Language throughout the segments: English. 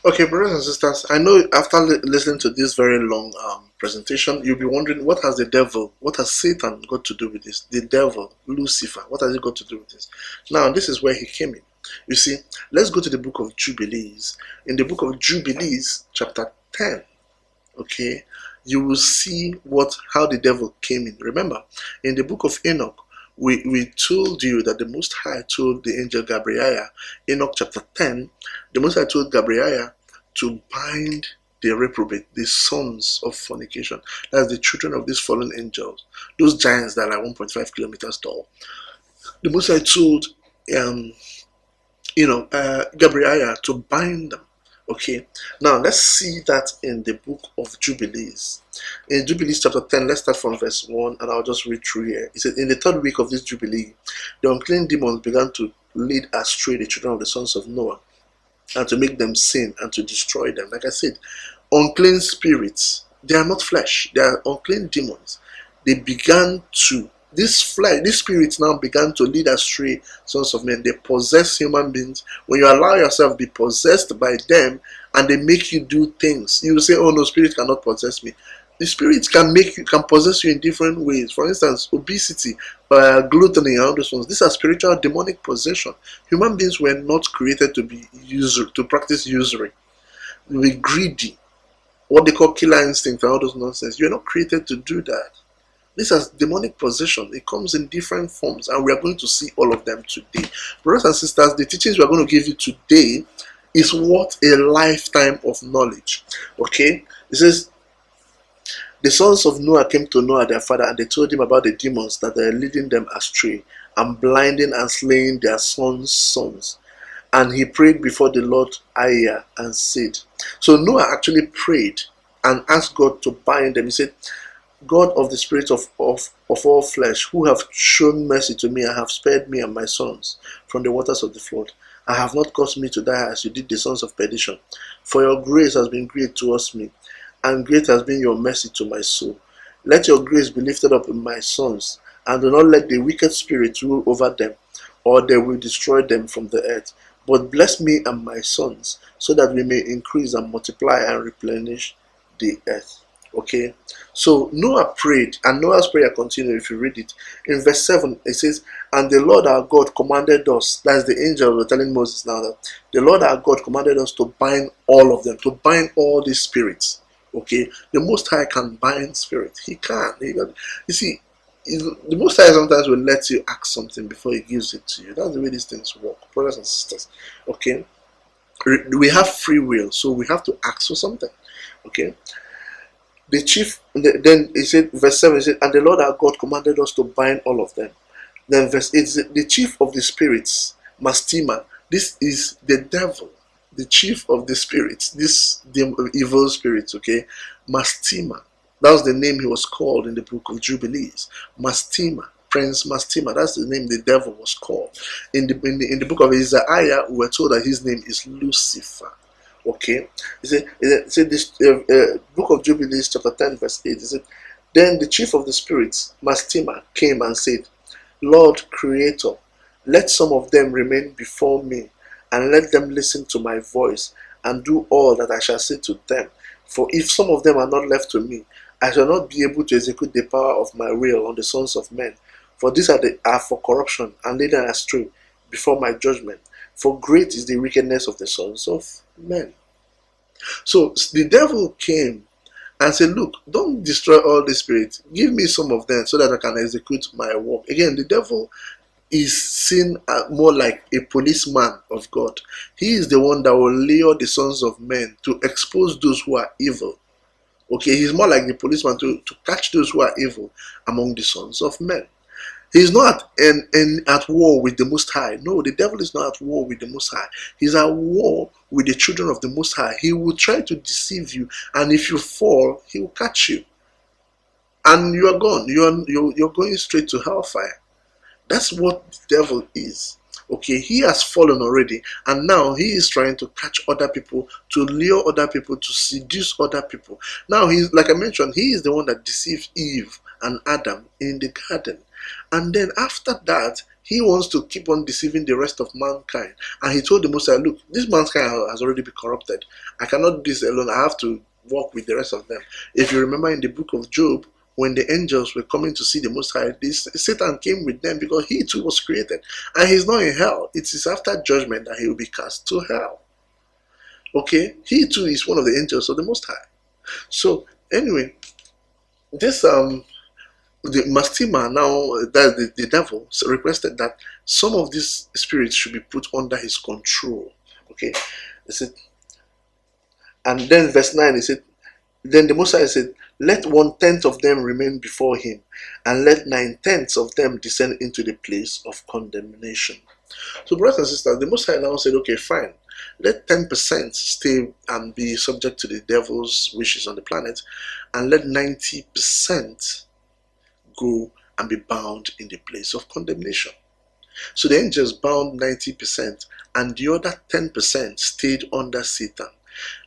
Okay, brothers and sisters, I know after listening to this very long presentation, you'll be wondering what has Satan got to do with this? The devil, Lucifer, what has he got to do with this? Now, this is where he came in. You see, let's go to the book of Jubilees. In the book of Jubilees, chapter 10, okay, you will see how the devil came in. Remember, in the book of Enoch, we told you that the Most High told the angel Gabriel, Enoch chapter 10, the Most High told Gabriel to bind the reprobate, the sons of fornication. That's the children of these fallen angels, those giants that are like 1.5 kilometers tall. The Most High told Gabriel to bind them. Okay, now let's see that in the book of Jubilees. In Jubilees chapter 10, let's start from verse 1, and I'll just read through here. It says, in the third week of this Jubilee, the unclean demons began to lead astray the children of the sons of Noah, and to make them sin and to destroy them. Like I said, unclean spirits, they are not flesh, they are unclean demons. These spirits now began to lead astray sons of men. They possess human beings. When you allow yourself to be possessed by them and they make you do things, you will say, oh no, spirit cannot possess me. The spirits can possess you in different ways. For instance, obesity, gluttony, and all those ones. These are spiritual demonic possession. Human beings were not created to practice usury, to be greedy, what they call killer instinct and all those nonsense. You're not created to do that. This is demonic possession. It comes in different forms, and we are going to see all of them today. Brothers and sisters, the teachings we are going to give you today is worth a lifetime of knowledge. Okay? It says, the sons of Noah came to Noah their father, and they told him about the demons that are leading them astray and blinding and slaying their sons. And he prayed before the Lord Ayah and said, so Noah actually prayed and asked God to bind them. He said, God of the spirits of all flesh, who have shown mercy to me and have spared me and my sons from the waters of the flood, I have not caused me to die as you did the sons of perdition. For your grace has been great towards me, and great has been your mercy to my soul. Let your grace be lifted up in my sons, and do not let the wicked spirit rule over them, or they will destroy them from the earth. But bless me and my sons, so that we may increase and multiply and replenish the earth. Okay, so Noah prayed, and Noah's prayer continued. If you read it in verse 7, it says, and the Lord our God commanded us, that's the angel were telling Moses now, that the Lord our God commanded us to bind all of them, to bind all these spirits. Okay, the Most High can bind spirits. He can. You see, the Most High sometimes will let you ask something before He gives it to you. That's the way these things work, brothers and sisters. Okay, we have free will, so we have to ask for something. Okay. Then he said, verse 7, he said, and the Lord our God commanded us to bind all of them. Then verse 8 said, the chief of the spirits, Mastema, this is the devil, the chief of the spirits, the evil spirits, okay, Mastema. That was the name he was called in the book of Jubilees. Mastema, Prince Mastema, that's the name the devil was called. In the book of Isaiah, we were told that his name is Lucifer. Okay, he said this book of Jubilees chapter 10 verse 8, he said, then the chief of the spirits, Mastema, came and said, Lord Creator, let some of them remain before me, and let them listen to my voice, and do all that I shall say to them. For if some of them are not left to me, I shall not be able to execute the power of my will on the sons of men. For these are for corruption, and leading astray before my judgment. For great is the wickedness of the sons of men. So the devil came and said, look, don't destroy all the spirits. Give me some of them so that I can execute my work. Again, the devil is seen more like a policeman of God. He is the one that will lure the sons of men to expose those who are evil. Okay, he's more like the policeman to catch those who are evil among the sons of men. He's not at war with the Most High. No, the devil is not at war with the Most High. He's at war with the children of the Most High. He will try to deceive you, and if you fall, he will catch you. And you are gone. You're going straight to hellfire. That's what the devil is. Okay, he has fallen already, and now he is trying to catch other people, to lure other people, to seduce other people. Now, he's, like I mentioned, he is the one that deceived Eve and Adam in the garden. And then after that, He wants to keep on deceiving the rest of mankind. And he told the Most High, look, this mankind has already been corrupted. I cannot do this alone. I have to walk with the rest of them. If you remember in the book of Job, when the angels were coming to see the Most High, Satan came with them because he too was created. And he's not in hell. It is after judgment that he will be cast to hell. Okay? He too is one of the angels of the Most High. So, anyway, this the Mastima now, that the devil requested that some of these spirits should be put under his control. Okay, he said, and then verse 9, he said, then the Most High said, let 1/10 of them remain before him, and let 9/10 of them descend into the place of condemnation. So, brothers and sisters, the Most High now said, okay, fine. Let 10% stay and be subject to the devil's wishes on the planet, and let 90% go and be bound in the place of condemnation. So the angels bound 90%, and the other 10% stayed under Satan.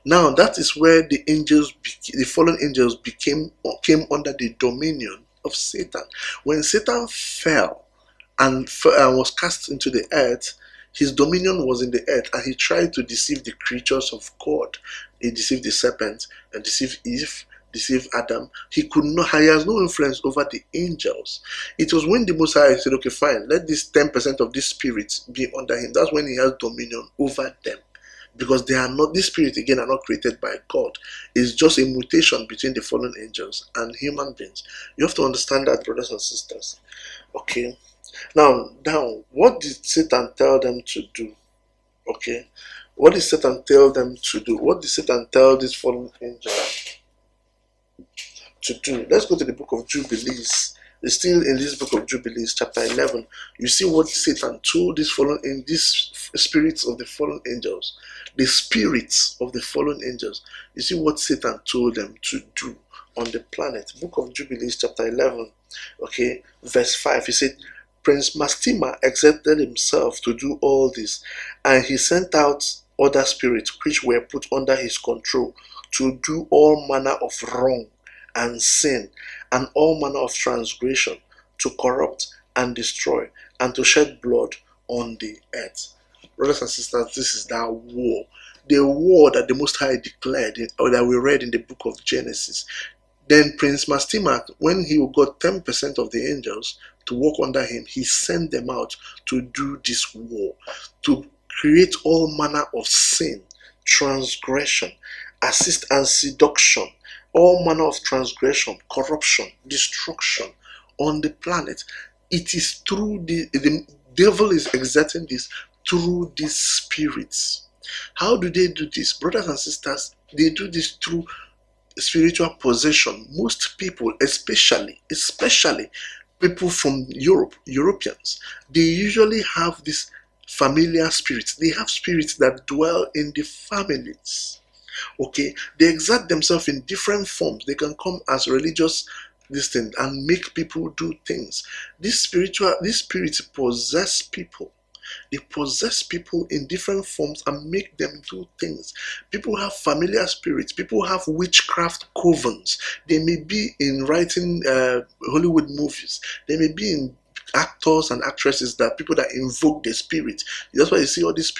Now that is where the angels, the fallen angels, came under the dominion of Satan. When Satan fell and was cast into the earth, his dominion was in the earth, and he tried to deceive the creatures of God. He deceived the serpent and deceived Eve, deceived Adam. He has no influence over the angels. It was when the Most High said, okay, fine, let this 10% of these spirits be under him. That's when he has dominion over them. Because they are not, these spirits again are not created by God. It's just a mutation between the fallen angels and human beings. You have to understand that, brothers and sisters. Okay. Now, what did Satan tell them to do? Okay. What did Satan tell them to do? What did Satan tell these fallen angels to do? Let's go to the book of Jubilees. It's still in this book of Jubilees, chapter 11. You see what Satan told these spirits of the fallen angels. The spirits of the fallen angels. You see what Satan told them to do on the planet. Book of Jubilees, chapter 11. Okay, verse 5. He said, Prince Mastima exerted himself to do all this, and he sent out other spirits which were put under his control to do all manner of wrong and sin and all manner of transgression, to corrupt and destroy and to shed blood on the earth. Brothers and sisters, this is that war. The war that the Most High declared, or that we read in the book of Genesis. Then Prince Mastima, when he got 10% of the angels to walk under him, he sent them out to do this war, to create all manner of sin, transgression, assist and seduction, all manner of transgression, corruption, destruction on the planet. It is through the devil is exerting this through these spirits. How do they do this? Brothers and sisters, they do this through spiritual possession. Most people, especially people from Europeans, they usually have this familiar spirits. They have spirits that dwell in the families. Okay, they exert themselves in different forms. They can come as religious thing and make people do things. These spirits possess people. They possess people in different forms and make them do things. People have familiar spirits. People have witchcraft covens. They may be in writing Hollywood movies. They may be in actors and actresses, that people that invoke the spirit. That's why you see all these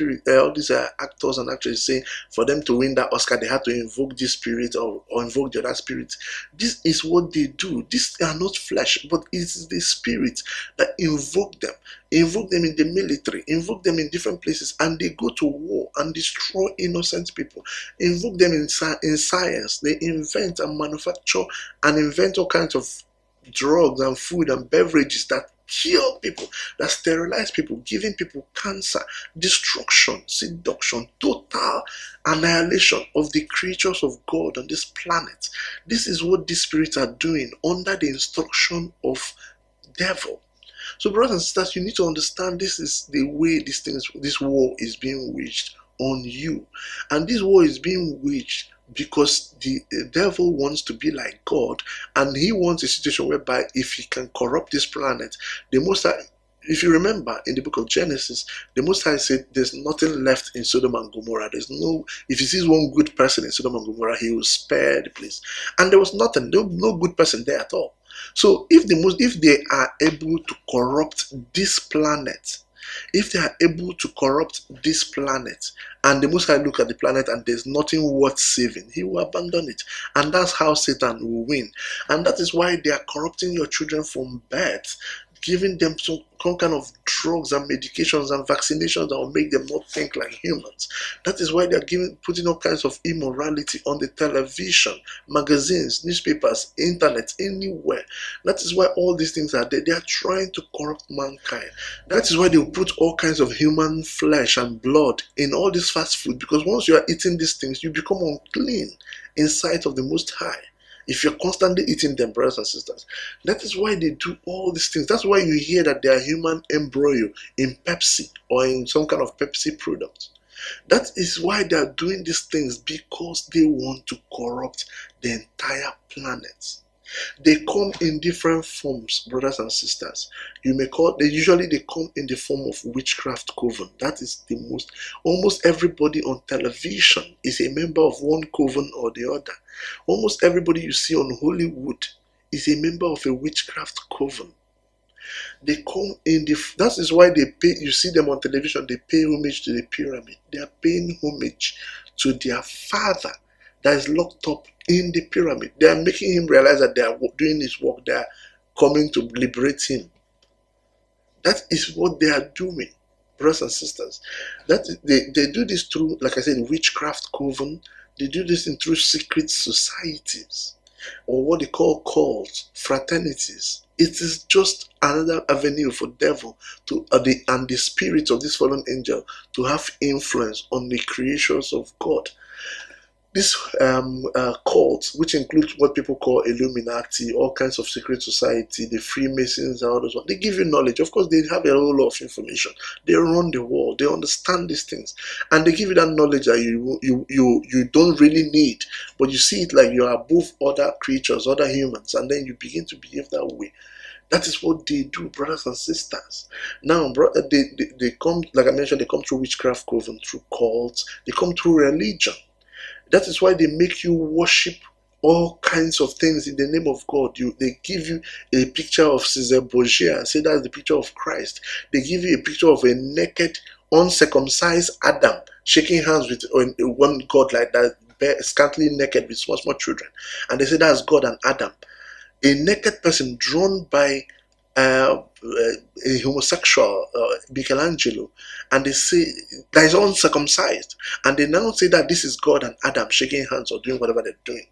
actors and actresses saying for them to win that Oscar, they had to invoke this spirit or invoke the other spirit. This is what they do. These are not flesh, but it's the spirit that invoke them. Invoke them in the military, invoke them in different places, and they go to war and destroy innocent people. Invoke them in science. They invent and manufacture and invent all kinds of drugs and food and beverages that kill people, that sterilize people, giving people cancer, destruction, seduction, total annihilation of the creatures of God on this planet. This is what these spirits are doing under the instruction of devil. So brothers and sisters, you need to understand this is the way this war is being waged on you. And this war is being waged because the devil wants to be like God, and he wants a situation whereby if he can corrupt this planet, the Most High, if you remember in the book of Genesis, the Most High said there's nothing left in Sodom and Gomorrah. If he sees one good person in Sodom and Gomorrah, he will spare the place. And there was nothing, no good person there at all. So if they are able to corrupt this planet, if they are able to corrupt this planet, and the Most High look at the planet and there's nothing worth saving, he will abandon it. And that's how Satan will win. And that is why they are corrupting your children from birth, giving them some kind of drugs and medications and vaccinations that will make them not think like humans. That is why they are putting all kinds of immorality on the television, magazines, newspapers, internet, anywhere. That is why all these things are there. They are trying to corrupt mankind. That is why they will put all kinds of human flesh and blood in all this fast food, because once you are eating these things, you become unclean in sight of the Most High. If you're constantly eating them, brothers and sisters. That is why they do all these things. That's why you hear that there are human embryo in Pepsi or in some kind of Pepsi product. That is why they are doing these things, because they want to corrupt the entire planet. They come in different forms, brothers and sisters. Usually they come in the form of witchcraft coven. That is the most, almost everybody on television is a member of one coven or the other. Almost everybody you see on Hollywood is a member of a witchcraft coven. They come in that is why they pay, you see them on television, they pay homage to the pyramid. They are paying homage to their father that is locked up in the pyramid. They are making him realize that they are doing his work. They are coming to liberate him. That is what they are doing, brothers and sisters. They do this through, like I said, witchcraft coven. They do this through secret societies, or what they call cults, fraternities. It is just another avenue for devil and the spirit of this fallen angel to have influence on the creations of God. This cult, which includes what people call Illuminati, all kinds of secret society, the Freemasons and all those ones, they give you knowledge. Of course, they have a whole lot of information. They run the world. They understand these things, and they give you that knowledge that you don't really need, but you see it like you are above other creatures, other humans, and then you begin to behave that way. That is what they do, brothers and sisters. Now, they come, like I mentioned, they come through witchcraft coven, through cults, they come through religion. That is why they make you worship all kinds of things in the name of God. They give you a picture of Caesar Borgia and say that's the picture of Christ. They give you a picture of a naked, uncircumcised Adam shaking hands with one God like that, scantily naked with small children. And they say that's God and Adam. A naked person drawn by a homosexual, Michelangelo, and they say that is uncircumcised, and they now say that this is God and Adam shaking hands or doing whatever they're doing.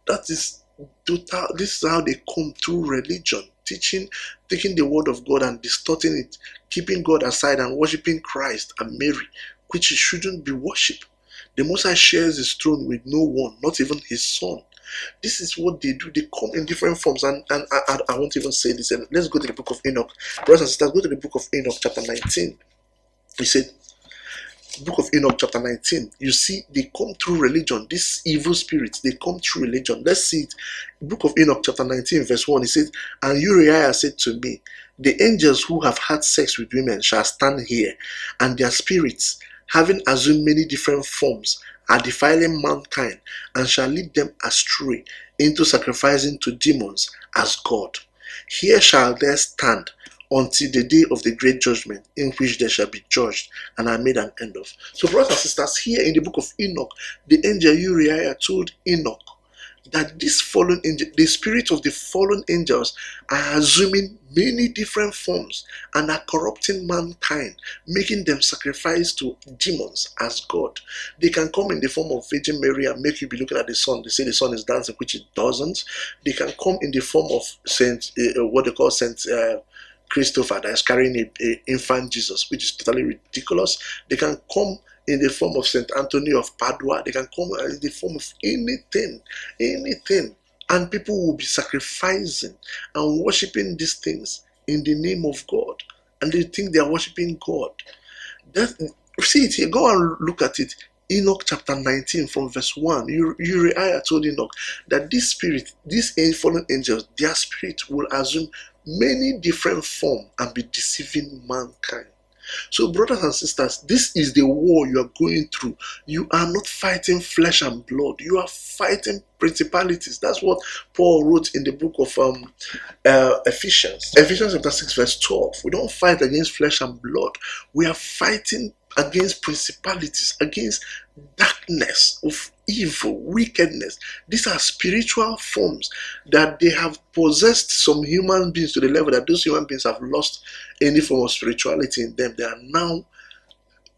That is total. This is how they come through religion, taking the word of God and distorting it, keeping God aside and worshiping Christ and Mary, which shouldn't be worshipped. The Most High shares his throne with no one, not even his son. This is what they do. They come in different forms, and I won't even say this. And let's go to the book of Enoch. Brothers and sisters, go to the book of Enoch, chapter 19. He said, book of Enoch, chapter 19. You see, they come through religion. These evil spirits, they come through religion. Let's see it. Book of Enoch, chapter 19, verse 1. He said, and Uriah said to me, the angels who have had sex with women shall stand here, and their spirits, having assumed many different forms, are defiling mankind, and shall lead them astray into sacrificing to demons as God. Here shall they stand until the day of the great judgment, in which they shall be judged and are made an end of. So, brothers and sisters, here in the book of Enoch, the angel Uriah told Enoch that this fallen angel, the spirit of the fallen angels, are assuming many different forms and are corrupting mankind, making them sacrifice to demons as God. They can come in the form of Virgin Mary and make you be looking at the sun. They say the sun is dancing, which it doesn't. They can come in the form of what they call Saint Christopher, that is carrying an infant Jesus, which is totally ridiculous. They can come in the form of Saint Anthony of Padua. They can come in the form of anything, and people will be sacrificing and worshiping these things in the name of God, and they think they are worshiping God. See it here. Go and look at it. Enoch chapter 19 from verse 1. Uriah told Enoch that this spirit, these fallen angels, their spirit will assume many different forms and be deceiving mankind. So, brothers and sisters, this is the war you are going through. You are not fighting flesh and blood. You are fighting principalities. That's what Paul wrote in the book of Ephesians. Ephesians chapter 6 verse 12. We don't fight against flesh and blood. We are fighting against principalities, against darkness of evil, wickedness. These are spiritual forms that they have possessed some human beings to the level that those human beings have lost any form of spirituality in them. They are now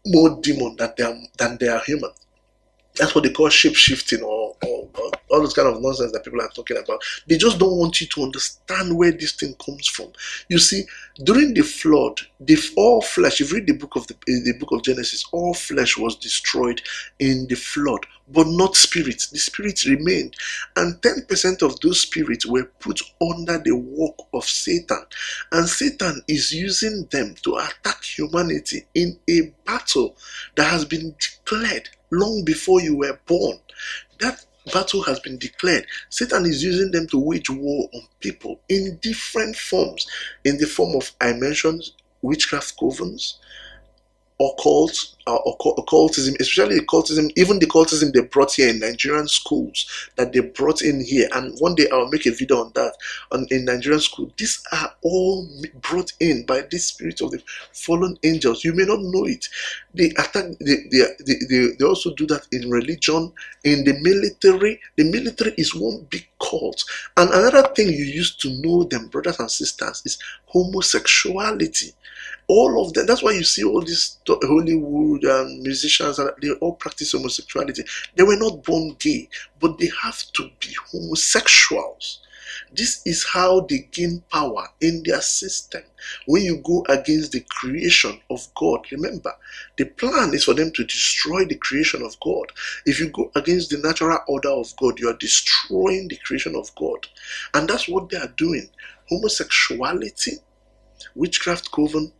more demon than they are human. That's what they call shape-shifting or all those kind of nonsense that people are talking about. They just don't want you to understand where this thing comes from. You see, during the flood, all flesh, if you read the book of Genesis, all flesh was destroyed in the flood, but not spirits. The spirits remained. And 10% of those spirits were put under the work of Satan. And Satan is using them to attack humanity in a battle that has been declared long before you were born. That battle has been declared. Satan is using them to wage war on people in different forms. In the form of, I mentioned, witchcraft covens, occultism, especially occultism, even the occultism they brought here in Nigerian schools, that they brought in here. And one day I'll make a video on that, in Nigerian school. These are all brought in by this spirit of the fallen angels. You may not know it. They attack. They also do that in religion, in the military. The military is one big cult. And another thing you used to know them, brothers and sisters, is homosexuality. All of them. That's why you see all these Hollywood and musicians, and they all practice homosexuality. They were not born gay, but they have to be homosexuals. This is how they gain power in their system. When you go against the creation of God, remember, the plan is for them to destroy the creation of God. If you go against the natural order of God, you are destroying the creation of God. And that's what they are doing. Homosexuality, witchcraft coven,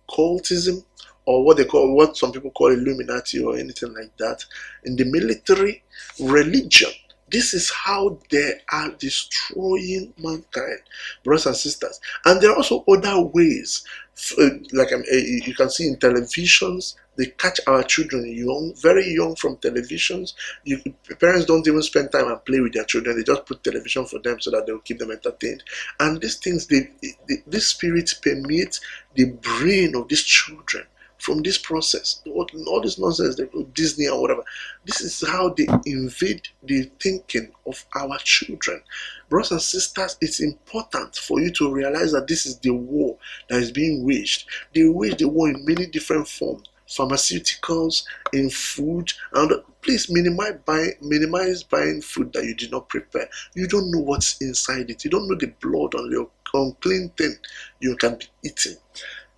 cultism, or what some people call Illuminati or anything like that, in the military, religion. This is how they are destroying mankind, brothers and sisters. And there are also other ways, like you can see in televisions. They catch our children young, very young, from televisions. Parents don't even spend time and play with their children. They just put television for them so that they will keep them entertained. And these things, these spirits permeate the brain of these children from this process. All this nonsense, they go Disney or whatever. This is how they invade the thinking of our children. Brothers and sisters, it's important for you to realize that this is the war that is being waged. They wage the war in many different forms. Pharmaceuticals, in food, and please minimize buying food that you did not prepare. You don't know what's inside it. You don't know the blood on your unclean thing you can be eating.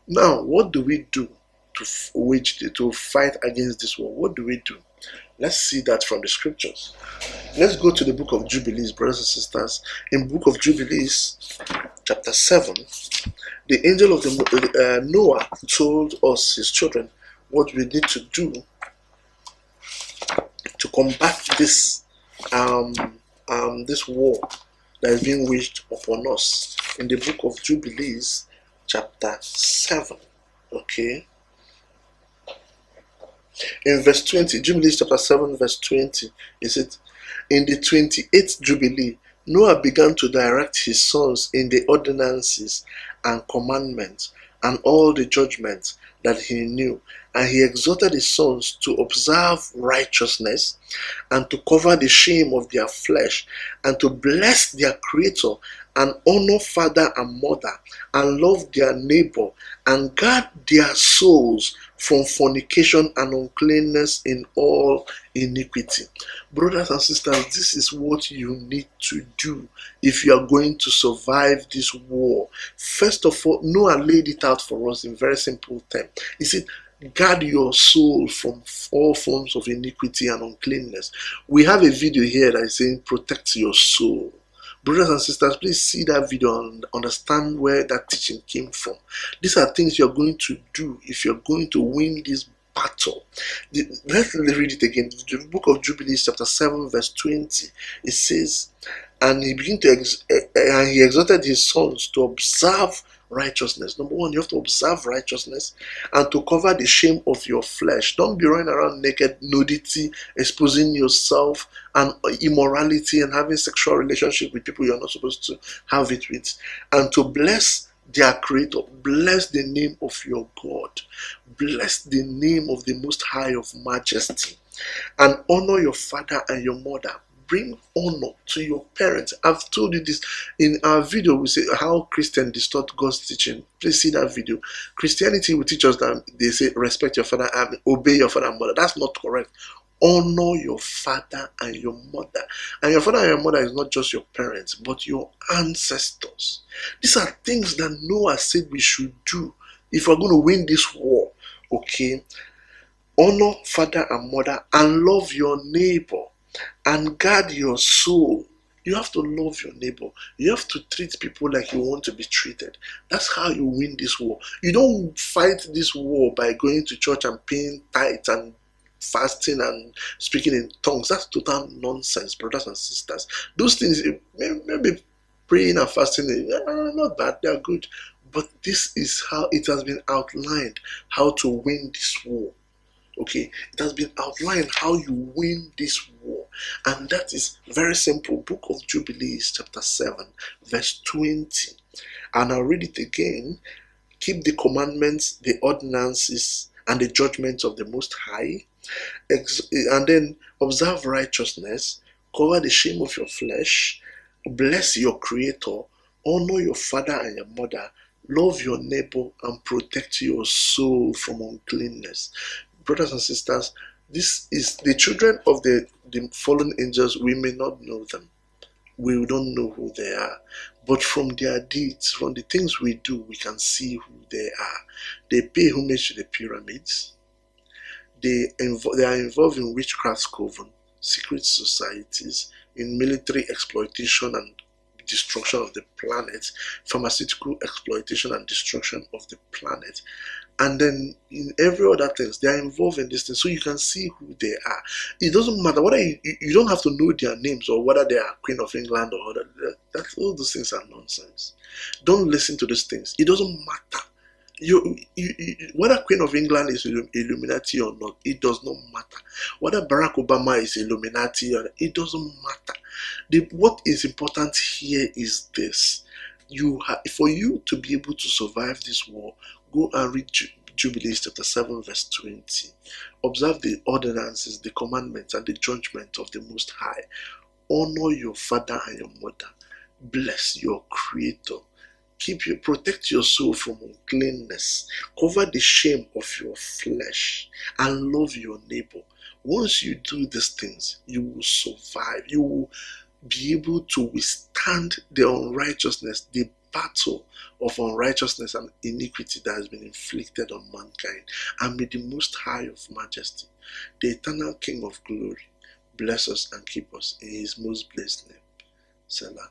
Now, what do we do to fight against this war? What do we do? Let's see that from the scriptures. Let's go to the book of Jubilees, brothers and sisters. In book of Jubilees, chapter 7, the angel of Noah told us, his children, what we need to do to combat this this war that is being waged upon us. In the book of Jubilees, chapter 7, okay, in verse 20, Jubilees chapter 7 verse 20, is it? In the 28th Jubilee, Noah began to direct his sons in the ordinances and commandments and all the judgments that he knew, and he exhorted his sons to observe righteousness and to cover the shame of their flesh and to bless their creator and honor father and mother and love their neighbor and guard their souls from fornication and uncleanness in all iniquity. Brothers and sisters, this is what you need to do if you are going to survive this war. First of all, Noah laid it out for us in very simple terms. He said, guard your soul from all forms of iniquity and uncleanness. We have a video here that is saying protect your soul. Brothers and sisters, please see that video and understand where that teaching came from. These are things you're going to do if you're going to win this battle. Let's read it again. The book of Jubilees, chapter 7, verse 20. It says, and he began to and he exhorted his sons to observe righteousness. Number one, you have to observe righteousness and to cover the shame of your flesh. Don't be running around naked, nudity, exposing yourself and immorality and having sexual relationship with people you're not supposed to have it with. And to bless their creator, bless the name of your God, bless the name of the Most High of Majesty, and honor your father and your mother. Bring honor to your parents. I've told you this in our video. We say how Christians distort God's teaching. Please see that video. Christianity will teach us that they say respect your father and obey your father and mother. That's not correct. Honor your father and your mother. And your father and your mother is not just your parents, but your ancestors. These are things that Noah said we should do if we're going to win this war. Okay? Honor father and mother and love your neighbor and guard your soul. You have to love your neighbor. You have to treat people like you want to be treated. That's how you win this war. You don't fight this war by going to church and paying tithes and fasting and speaking in tongues. That's total nonsense, brothers and sisters. Those things, maybe praying and fasting, not bad, they are good. But this is how it has been outlined, how to win this war. Okay, it has been outlined how you win this war, and that is very simple. Book of Jubilees, chapter 7, verse 20. And I'll read it again. Keep the commandments, the ordinances, and the judgments of the Most High, and then observe righteousness, cover the shame of your flesh, bless your Creator, honor your father and your mother, love your neighbor, and protect your soul from uncleanness. Brothers and sisters, this is the children of the fallen angels. We may not know them. We don't know who they are. But from their deeds, from the things we do, we can see who they are. They pay homage to the pyramids. They are involved in witchcraft coven, secret societies, in military exploitation and destruction of the planet, pharmaceutical exploitation and destruction of the planet. And then in every other things, they are involved in this thing, so you can see who they are. It doesn't matter whether you don't have to know their names or whether they are Queen of England or other. All those things are nonsense. Don't listen to these things. It doesn't matter. Whether Queen of England is Illuminati or not, it does not matter. Whether Barack Obama is Illuminati or it doesn't matter. What is important here is this: for you to be able to survive this war, go and read Jubilees chapter 7 verse 20. Observe the ordinances, the commandments, and the judgment of the Most High. Honor your father and your mother. Bless your Creator. Protect your soul from uncleanness. Cover the shame of your flesh and love your neighbor. Once you do these things, you will survive. You will be able to withstand the unrighteousness, the battle of unrighteousness and iniquity that has been inflicted on mankind. And may the Most High of Majesty, the eternal King of glory, bless us and keep us in His most blessed name. Selah.